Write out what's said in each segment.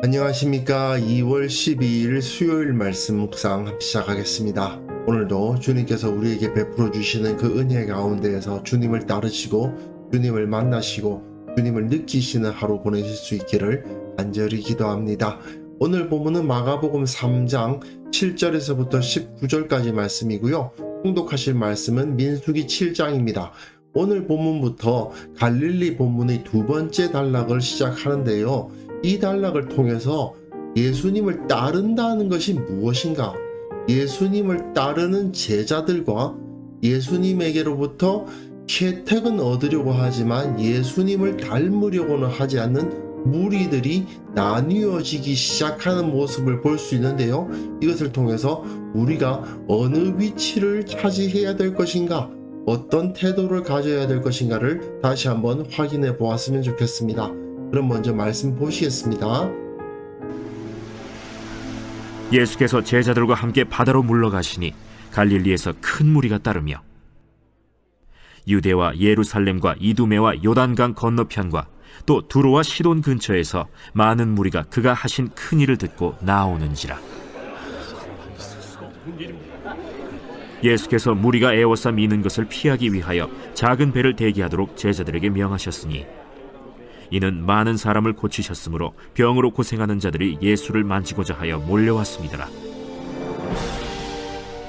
안녕하십니까. 2월 12일 수요일 말씀 묵상 시작하겠습니다. 오늘도 주님께서 우리에게 베풀어 주시는 그 은혜 가운데에서 주님을 따르시고 주님을 만나시고 주님을 느끼시는 하루 보내실 수 있기를 간절히 기도합니다. 오늘 본문은 마가복음 3장 7절에서부터 19절까지 말씀이고요. 통독하실 말씀은 민수기 7장입니다. 오늘 본문부터 갈릴리 본문의 두 번째 단락을 시작하는데요. 이 단락을 통해서 예수님을 따른다는 것이 무엇인가? 예수님을 따르는 제자들과 예수님에게로부터 혜택은 얻으려고 하지만 예수님을 닮으려고는 하지 않는 무리들이 나뉘어지기 시작하는 모습을 볼 수 있는데요. 이것을 통해서 우리가 어느 위치를 차지해야 될 것인가? 어떤 태도를 가져야 될 것인가를 다시 한번 확인해 보았으면 좋겠습니다. 그럼 먼저 말씀 보시겠습니다. 예수께서 제자들과 함께 바다로 물러가시니 갈릴리에서 큰 무리가 따르며 유대와 예루살렘과 이두메와 요단강 건너편과 또 두로와 시돈 근처에서 많은 무리가 그가 하신 큰 일을 듣고 나오는지라. 예수께서 무리가 에워싸 미는 것을 피하기 위하여 작은 배를 대기하도록 제자들에게 명하셨으니 이는 많은 사람을 고치셨으므로 병으로 고생하는 자들이 예수를 만지고자 하여 몰려왔습니다.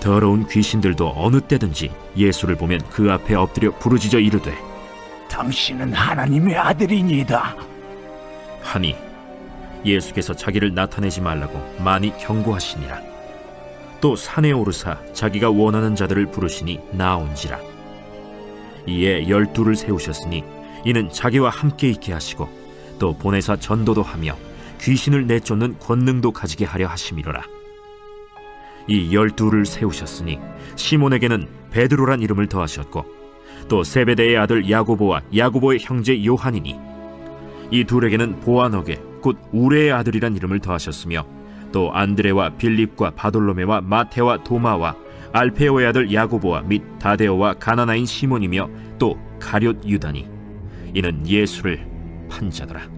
더러운 귀신들도 어느 때든지 예수를 보면 그 앞에 엎드려 부르짖어 이르되 당신은 하나님의 아들이니이다 하니 예수께서 자기를 나타내지 말라고 많이 경고하시니라. 또 산에 오르사 자기가 원하는 자들을 부르시니 나온지라. 이에 12를 세우셨으니 이는 자기와 함께 있게 하시고 또 보내사 전도도 하며 귀신을 내쫓는 권능도 가지게 하려 하심이로라. 이 12를 세우셨으니 시몬에게는 베드로란 이름을 더하셨고 또 세베대의 아들 야고보와 야고보의 형제 요한이니 이 둘에게는 보아너게 곧 우레의 아들이란 이름을 더하셨으며 또 안드레와 빌립과 바돌로메와 마테와 도마와 알페오의 아들 야고보와 및 다데오와 가나나인 시몬이며 또 가룟 유다니 이는 예수를 판 자더라.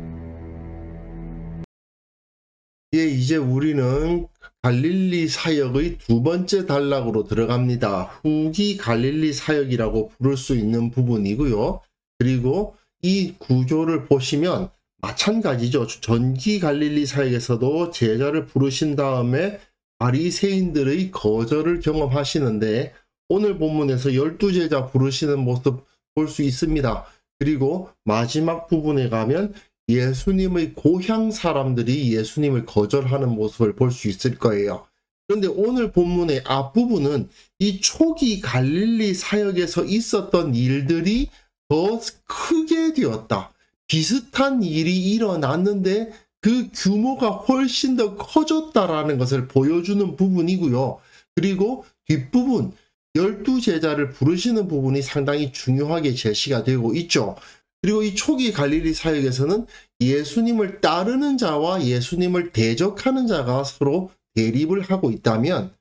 예, 이제 우리는 갈릴리 사역의 두 번째 단락으로 들어갑니다. 후기 갈릴리 사역이라고 부를 수 있는 부분이고요. 그리고 이 구조를 보시면 마찬가지죠. 전기 갈릴리 사역에서도 제자를 부르신 다음에 바리새인들의 거절을 경험하시는데 오늘 본문에서 12제자 부르시는 모습 볼 수 있습니다. 그리고 마지막 부분에 가면 예수님의 고향 사람들이 예수님을 거절하는 모습을 볼 수 있을 거예요. 그런데 오늘 본문의 앞부분은 이 초기 갈릴리 사역에서 있었던 일들이 더 크게 되었다. 비슷한 일이 일어났는데 그 규모가 훨씬 더 커졌다라는 것을 보여주는 부분이고요. 그리고 뒷부분 12제자를 부르시는 부분이 상당히 중요하게 제시가 되고 있죠. 그리고 이 초기 갈릴리 사역에서는 예수님을 따르는 자와 예수님을 대적하는 자가 서로 대립을 하고 있다면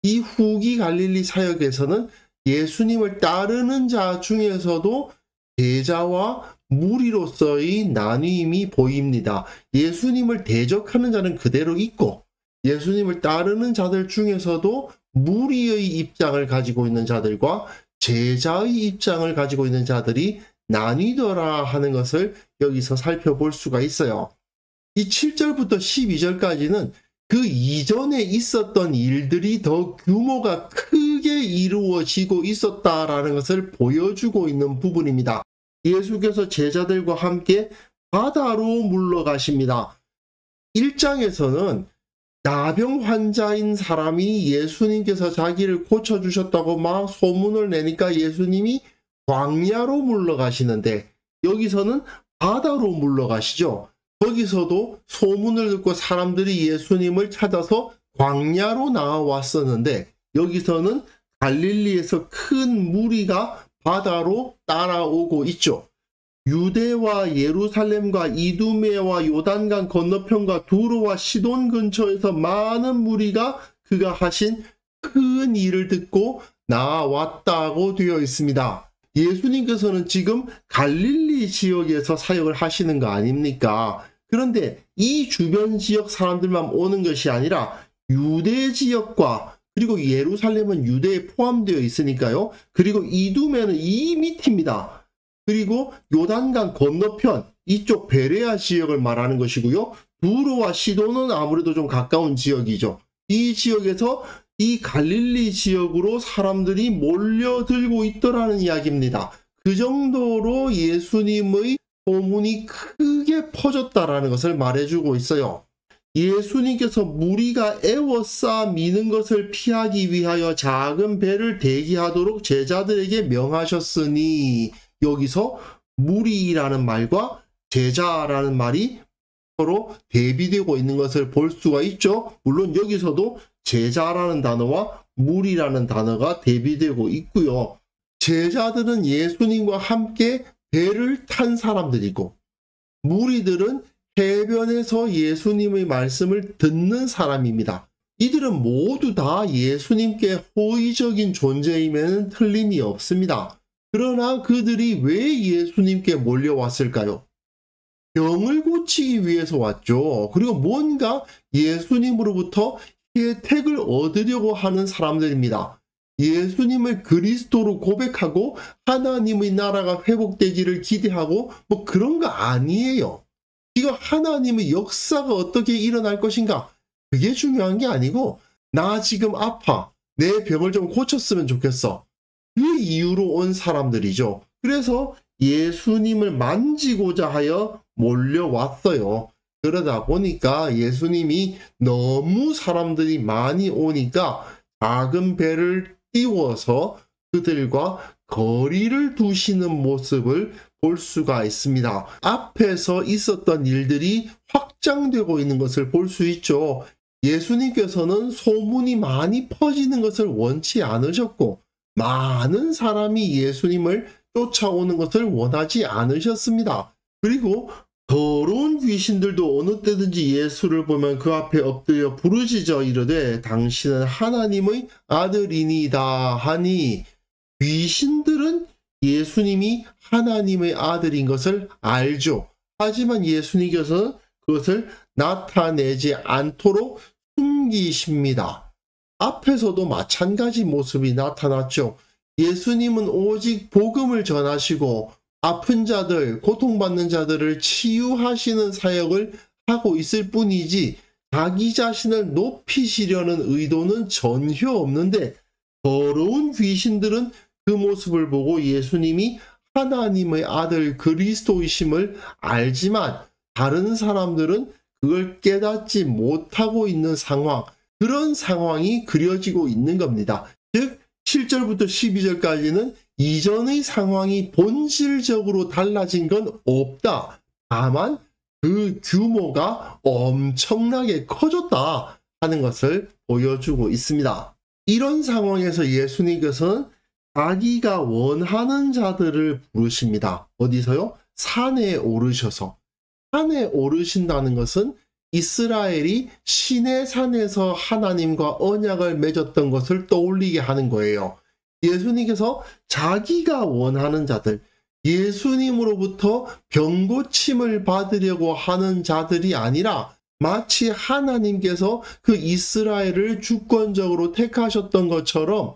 이 후기 갈릴리 사역에서는 예수님을 따르는 자 중에서도 제자와 무리로서의 나뉘임이 보입니다. 예수님을 대적하는 자는 그대로 있고 예수님을 따르는 자들 중에서도 무리의 입장을 가지고 있는 자들과 제자의 입장을 가지고 있는 자들이 나뉘더라 하는 것을 여기서 살펴볼 수가 있어요. 이 7절부터 12절까지는 그 이전에 있었던 일들이 더 규모가 크게 이루어지고 있었다라는 것을 보여주고 있는 부분입니다. 예수께서 제자들과 함께 바다로 물러가십니다. 1장에서는 나병 환자인 사람이 예수님께서 자기를 고쳐주셨다고 막 소문을 내니까 예수님이 광야로 물러가시는데 여기서는 바다로 물러가시죠. 거기서도 소문을 듣고 사람들이 예수님을 찾아서 광야로 나와왔었는데 여기서는 갈릴리에서 큰 무리가 바다로 따라오고 있죠. 유대와 예루살렘과 이두메와 요단강 건너편과 두로와 시돈 근처에서 많은 무리가 그가 하신 큰 일을 듣고 나왔다고 되어 있습니다. 예수님께서는 지금 갈릴리 지역에서 사역을 하시는 거 아닙니까? 그런데 이 주변 지역 사람들만 오는 것이 아니라 유대 지역과 그리고 예루살렘은 유대에 포함되어 있으니까요. 그리고 이두메는 이 밑입니다. 그리고 요단강 건너편 이쪽 베레아 지역을 말하는 것이고요. 두로와 시도는 아무래도 좀 가까운 지역이죠. 이 지역에서 이 갈릴리 지역으로 사람들이 몰려들고 있더라는 이야기입니다. 그 정도로 예수님의 소문이 크게 퍼졌다라는 것을 말해주고 있어요. 예수님께서 무리가 애워싸 미는 것을 피하기 위하여 작은 배를 대기하도록 제자들에게 명하셨으니, 여기서 무리라는 말과 제자라는 말이 서로 대비되고 있는 것을 볼 수가 있죠. 물론 여기서도 제자라는 단어와 무리라는 단어가 대비되고 있고요. 제자들은 예수님과 함께 배를 탄 사람들이고, 무리들은 해변에서 예수님의 말씀을 듣는 사람입니다. 이들은 모두 다 예수님께 호의적인 존재임에는 틀림이 없습니다. 그러나 그들이 왜 예수님께 몰려왔을까요? 병을 고치기 위해서 왔죠. 그리고 뭔가 예수님으로부터 혜택을 얻으려고 하는 사람들입니다. 예수님을 그리스도로 고백하고 하나님의 나라가 회복되기를 기대하고 뭐 그런 거 아니에요. 이거 하나님의 역사가 어떻게 일어날 것인가? 그게 중요한 게 아니고, 나 지금 아파. 내 병을 좀 고쳤으면 좋겠어. 그 이유로 온 사람들이죠. 그래서 예수님을 만지고자 하여 몰려왔어요. 그러다 보니까 예수님이 너무 사람들이 많이 오니까 작은 배를 띄워서 그들과 거리를 두시는 모습을 볼 수가 있습니다. 앞에서 있었던 일들이 확장되고 있는 것을 볼 수 있죠. 예수님께서는 소문이 많이 퍼지는 것을 원치 않으셨고, 많은 사람이 예수님을 쫓아오는 것을 원하지 않으셨습니다. 그리고 더러운 귀신들도 어느 때든지 예수를 보면 그 앞에 엎드려 부르짖어 이르되 당신은 하나님의 아들이니다 하니, 귀신들은 예수님이 하나님의 아들인 것을 알죠. 하지만 예수님께서는 그것을 나타내지 않도록 숨기십니다. 앞에서도 마찬가지 모습이 나타났죠. 예수님은 오직 복음을 전하시고 아픈 자들, 고통받는 자들을 치유하시는 사역을 하고 있을 뿐이지 자기 자신을 높이시려는 의도는 전혀 없는데, 더러운 귀신들은 그 모습을 보고 예수님이 하나님의 아들 그리스도이심을 알지만 다른 사람들은 그걸 깨닫지 못하고 있는 상황, 그런 상황이 그려지고 있는 겁니다. 즉 7절부터 12절까지는 이전의 상황이 본질적으로 달라진 건 없다. 다만 그 규모가 엄청나게 커졌다 하는 것을 보여주고 있습니다. 이런 상황에서 예수님께서는 자기가 원하는 자들을 부르십니다. 어디서요? 산에 오르셔서. 산에 오르신다는 것은 이스라엘이 시내산에서 하나님과 언약을 맺었던 것을 떠올리게 하는 거예요. 예수님께서 자기가 원하는 자들, 예수님으로부터 병고침을 받으려고 하는 자들이 아니라 마치 하나님께서 그 이스라엘을 주권적으로 택하셨던 것처럼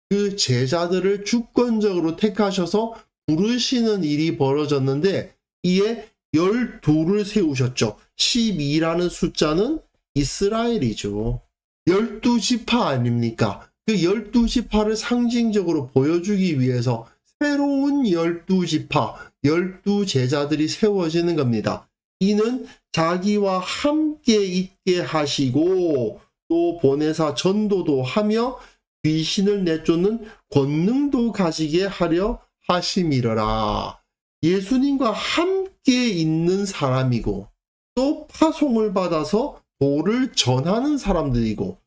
그 제자들을 주권적으로 택하셔서 부르시는 일이 벌어졌는데, 이에 12를 세우셨죠. 12라는 숫자는 이스라엘이죠. 12지파 아닙니까? 그 12지파를 상징적으로 보여주기 위해서 새로운 12지파, 12제자들이 세워지는 겁니다. 이는 자기와 함께 있게 하시고 또 보내사 전도도 하며 귀신을 내쫓는 권능도 가지게 하려 하심이러라. 예수님과 함께 있는 사람이고 또 파송을 받아서 도를 전하는 사람들이고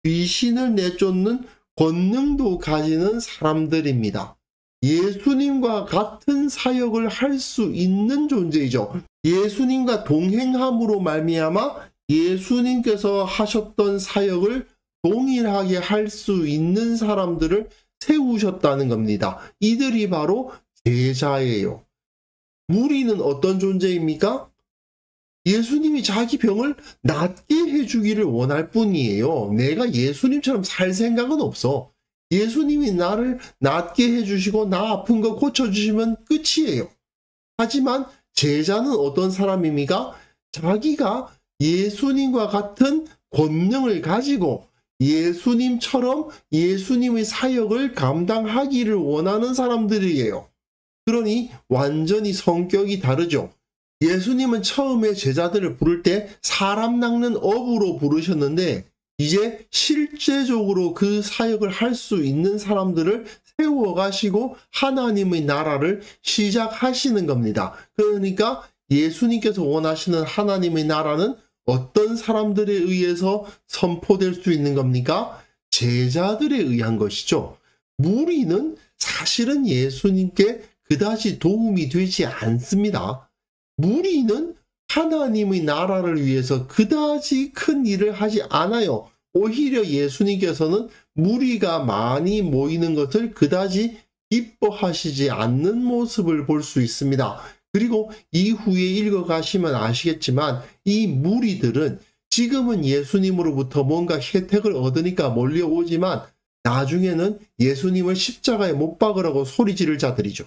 귀신을 내쫓는 권능도 가지는 사람들입니다. 예수님과 같은 사역을 할 수 있는 존재이죠. 예수님과 동행함으로 말미암아 예수님께서 하셨던 사역을 동일하게 할 수 있는 사람들을 세우셨다는 겁니다. 이들이 바로 제자예요. 무리는 어떤 존재입니까? 예수님이 자기 병을 낫게 해주기를 원할 뿐이에요. 내가 예수님처럼 살 생각은 없어. 예수님이 나를 낫게 해주시고 나 아픈 거 고쳐주시면 끝이에요. 하지만 제자는 어떤 사람입니까? 자기가 예수님과 같은 권능을 가지고 예수님처럼 예수님의 사역을 감당하기를 원하는 사람들이에요. 그러니 완전히 성격이 다르죠. 예수님은 처음에 제자들을 부를 때 사람 낚는 업으로 부르셨는데 이제 실제적으로 그 사역을 할 수 있는 사람들을 세워가시고 하나님의 나라를 시작하시는 겁니다. 그러니까 예수님께서 원하시는 하나님의 나라는 어떤 사람들에 의해서 선포될 수 있는 겁니까? 제자들에 의한 것이죠. 무리는 사실은 예수님께 그다지 도움이 되지 않습니다. 무리는 하나님의 나라를 위해서 그다지 큰 일을 하지 않아요. 오히려 예수님께서는 무리가 많이 모이는 것을 그다지 기뻐하시지 않는 모습을 볼 수 있습니다. 그리고 이후에 읽어가시면 아시겠지만 이 무리들은 지금은 예수님으로부터 뭔가 혜택을 얻으니까 몰려오지만 나중에는 예수님을 십자가에 못 박으라고 소리 지를 자들이죠.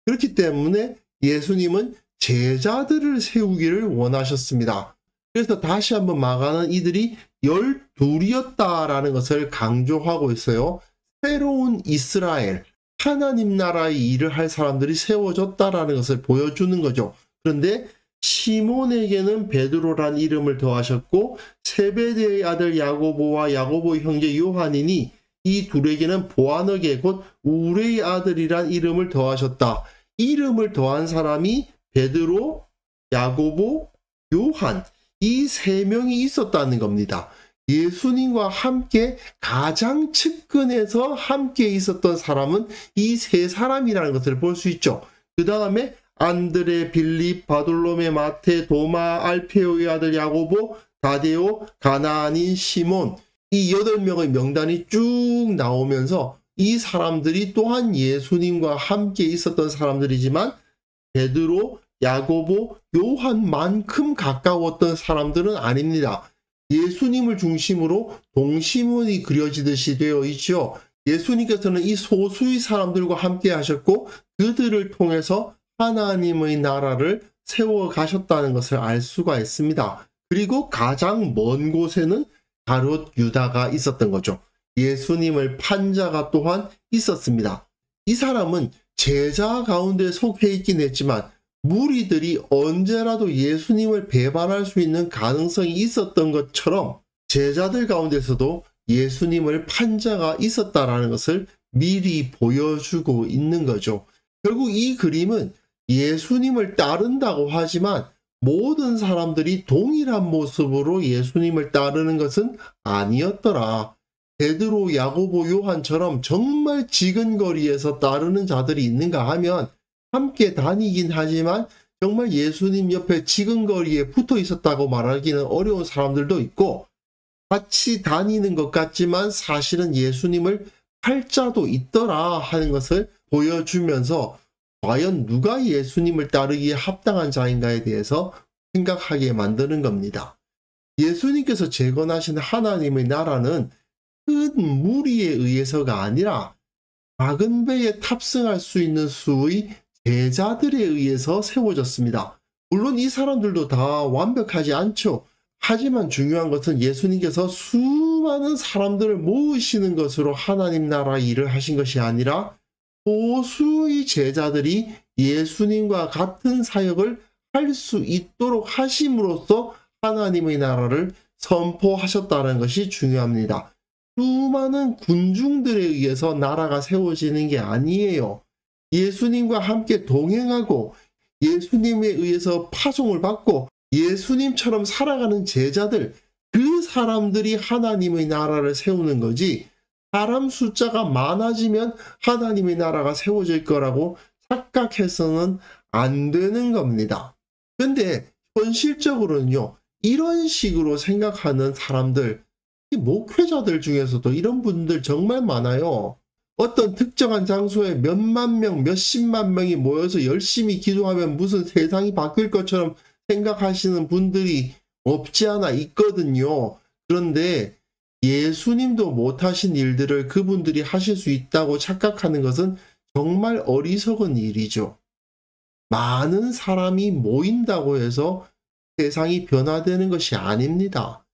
그렇기 때문에 예수님은 제자들을 세우기를 원하셨습니다. 그래서 다시 한번 마가는 이들이 12이었다라는 것을 강조하고 있어요. 새로운 이스라엘, 하나님 나라의 일을 할 사람들이 세워졌다라는 것을 보여주는 거죠. 그런데 시몬에게는 베드로란 이름을 더하셨고 세베대의 아들 야고보와 야고보의 형제 요한이니 이 둘에게는 보아너게 곧 우레의 아들이란 이름을 더하셨다. 이름을 더한 사람이 베드로, 야고보, 요한 이 세 명이 있었다는 겁니다. 예수님과 함께 가장 측근에서 함께 있었던 사람은 이 세 사람이라는 것을 볼 수 있죠. 그 다음에 안드레, 빌립, 바돌로메, 마테, 도마, 알페오의 아들 야고보, 다데오, 가나안인 시몬 이 8명의 명단이 쭉 나오면서 이 사람들이 또한 예수님과 함께 있었던 사람들이지만 베드로, 야고보, 요한만큼 가까웠던 사람들은 아닙니다. 예수님을 중심으로 동심원이 그려지듯이 되어 있죠. 예수님께서는 이 소수의 사람들과 함께 하셨고 그들을 통해서 하나님의 나라를 세워 가셨다는 것을 알 수가 있습니다. 그리고 가장 먼 곳에는 가룟 유다가 있었던 거죠. 예수님을 판 자가 또한 있었습니다. 이 사람은 제자 가운데 속해 있긴 했지만 무리들이 언제라도 예수님을 배반할 수 있는 가능성이 있었던 것처럼 제자들 가운데서도 예수님을 판 자가 있었다라는 것을 미리 보여주고 있는 거죠. 결국 이 그림은 예수님을 따른다고 하지만 모든 사람들이 동일한 모습으로 예수님을 따르는 것은 아니었더라. 베드로, 야고보, 요한처럼 정말 지근거리에서 따르는 자들이 있는가 하면 함께 다니긴 하지만 정말 예수님 옆에 지근거리에 붙어 있었다고 말하기는 어려운 사람들도 있고 같이 다니는 것 같지만 사실은 예수님을 팔 자도 있더라 하는 것을 보여주면서 과연 누가 예수님을 따르기에 합당한 자인가에 대해서 생각하게 만드는 겁니다. 예수님께서 재건하신 하나님의 나라는 큰 무리에 의해서가 아니라 작은 배에 탑승할 수 있는 수의 제자들에 의해서 세워졌습니다. 물론 이 사람들도 다 완벽하지 않죠. 하지만 중요한 것은 예수님께서 수많은 사람들을 모으시는 것으로 하나님 나라 일을 하신 것이 아니라 소수의 제자들이 예수님과 같은 사역을 할 수 있도록 하심으로써 하나님의 나라를 선포하셨다는 것이 중요합니다. 수많은 군중들에 의해서 나라가 세워지는 게 아니에요. 예수님과 함께 동행하고 예수님에 의해서 파송을 받고 예수님처럼 살아가는 제자들, 그 사람들이 하나님의 나라를 세우는 거지 사람 숫자가 많아지면 하나님의 나라가 세워질 거라고 착각해서는 안 되는 겁니다. 근데 현실적으로는요, 이런 식으로 생각하는 사람들, 목회자들 중에서도 이런 분들 정말 많아요. 어떤 특정한 장소에 몇만 명, 몇십만 명이 모여서 열심히 기도하면 무슨 세상이 바뀔 것처럼 생각하시는 분들이 없지 않아 있거든요. 그런데 예수님도 못하신 일들을 그분들이 하실 수 있다고 착각하는 것은 정말 어리석은 일이죠. 많은 사람이 모인다고 해서 세상이 변화되는 것이 아닙니다.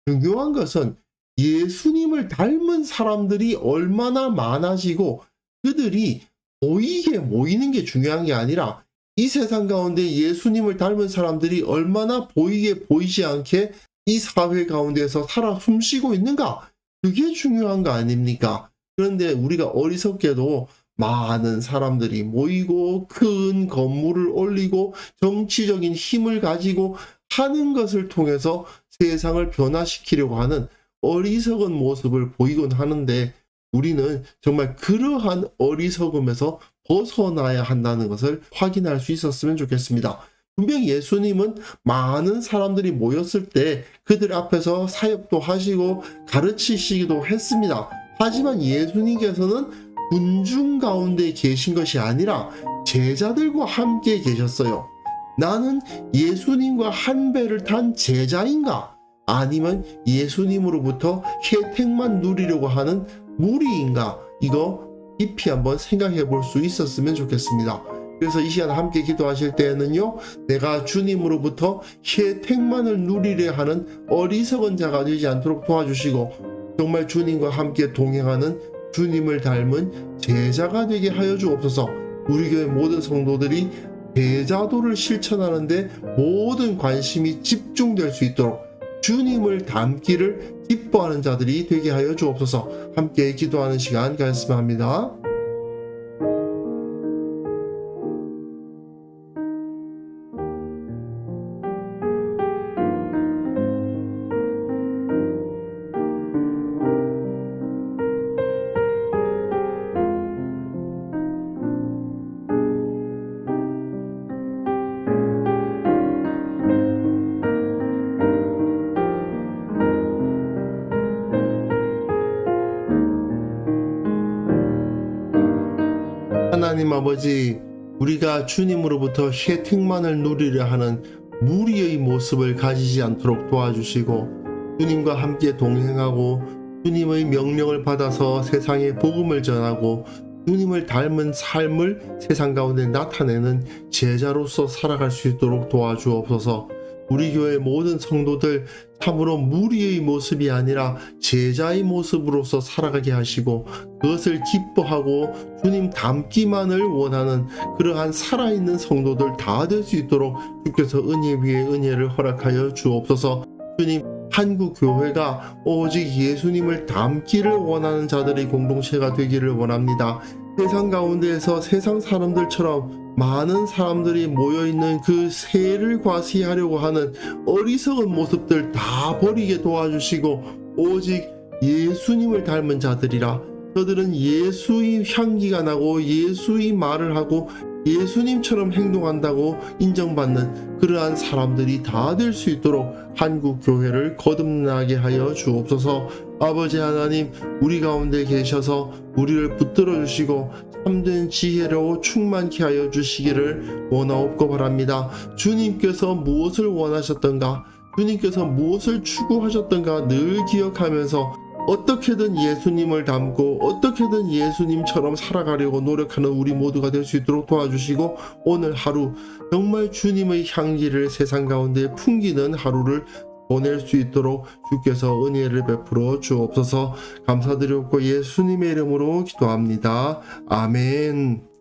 중요한 것은 예수님을 닮은 사람들이 얼마나 많아지고 그들이 보이게 모이는 게 중요한 게 아니라 이 세상 가운데 예수님을 닮은 사람들이 얼마나 보이게 보이지 않게 이 사회 가운데서 살아 숨쉬고 있는가? 그게 중요한 거 아닙니까? 그런데 우리가 어리석게도 많은 사람들이 모이고 큰 건물을 올리고 정치적인 힘을 가지고 하는 것을 통해서 세상을 변화시키려고 하는 어리석은 모습을 보이곤 하는데 우리는 정말 그러한 어리석음에서 벗어나야 한다는 것을 확인할 수 있었으면 좋겠습니다. 분명히 예수님은 많은 사람들이 모였을 때 그들 앞에서 사역도 하시고 가르치시기도 했습니다. 하지만 예수님께서는 군중 가운데 계신 것이 아니라 제자들과 함께 계셨어요. 나는 예수님과 한 배를 탄 제자인가? 아니면 예수님으로부터 혜택만 누리려고 하는 무리인가? 이거 깊이 한번 생각해 볼 수 있었으면 좋겠습니다. 그래서 이 시간 함께 기도하실 때에는요, 내가 주님으로부터 혜택만을 누리려 하는 어리석은 자가 되지 않도록 도와주시고 정말 주님과 함께 동행하는 주님을 닮은 제자가 되게 하여 주옵소서. 우리 교회 모든 성도들이 제자도를 실천하는데 모든 관심이 집중될 수 있도록 주님을 닮기를 기뻐하는 자들이 되게 하여 주옵소서. 함께 기도하는 시간 가졌으면 합니다. 하나님 아버지, 우리가 주님으로부터 혜택만을 누리려 하는 무리의 모습을 가지지 않도록 도와주시고 주님과 함께 동행하고 주님의 명령을 받아서 세상에 복음을 전하고 주님을 닮은 삶을 세상 가운데 나타내는 제자로서 살아갈 수 있도록 도와주옵소서. 우리 교회 모든 성도들 참으로 무리의 모습이 아니라 제자의 모습으로서 살아가게 하시고 그것을 기뻐하고 주님 닮기만을 원하는 그러한 살아있는 성도들 다 될 수 있도록 주께서 은혜 위에 은혜를 허락하여 주옵소서. 주님, 한국 교회가 오직 예수님을 닮기를 원하는 자들의 공동체가 되기를 원합니다. 세상 가운데에서 세상 사람들처럼 많은 사람들이 모여있는 그 세를 과시하려고 하는 어리석은 모습들 다 버리게 도와주시고 오직 예수님을 닮은 자들이라 저들은 예수의 향기가 나고 예수의 말을 하고 예수님처럼 행동한다고 인정받는 그러한 사람들이 다 될 수 있도록 한국 교회를 거듭나게 하여 주옵소서. 아버지 하나님, 우리 가운데 계셔서 우리를 붙들어 주시고 참된 지혜로 충만케 하여 주시기를 원하옵고 바랍니다. 주님께서 무엇을 원하셨던가, 주님께서 무엇을 추구하셨던가 늘 기억하면서 어떻게든 예수님을 닮고 어떻게든 예수님처럼 살아가려고 노력하는 우리 모두가 될 수 있도록 도와주시고 오늘 하루 정말 주님의 향기를 세상 가운데 풍기는 하루를 보낼 수 있도록 주께서 은혜를 베풀어 주옵소서. 감사드리옵고 예수님의 이름으로 기도합니다. 아멘.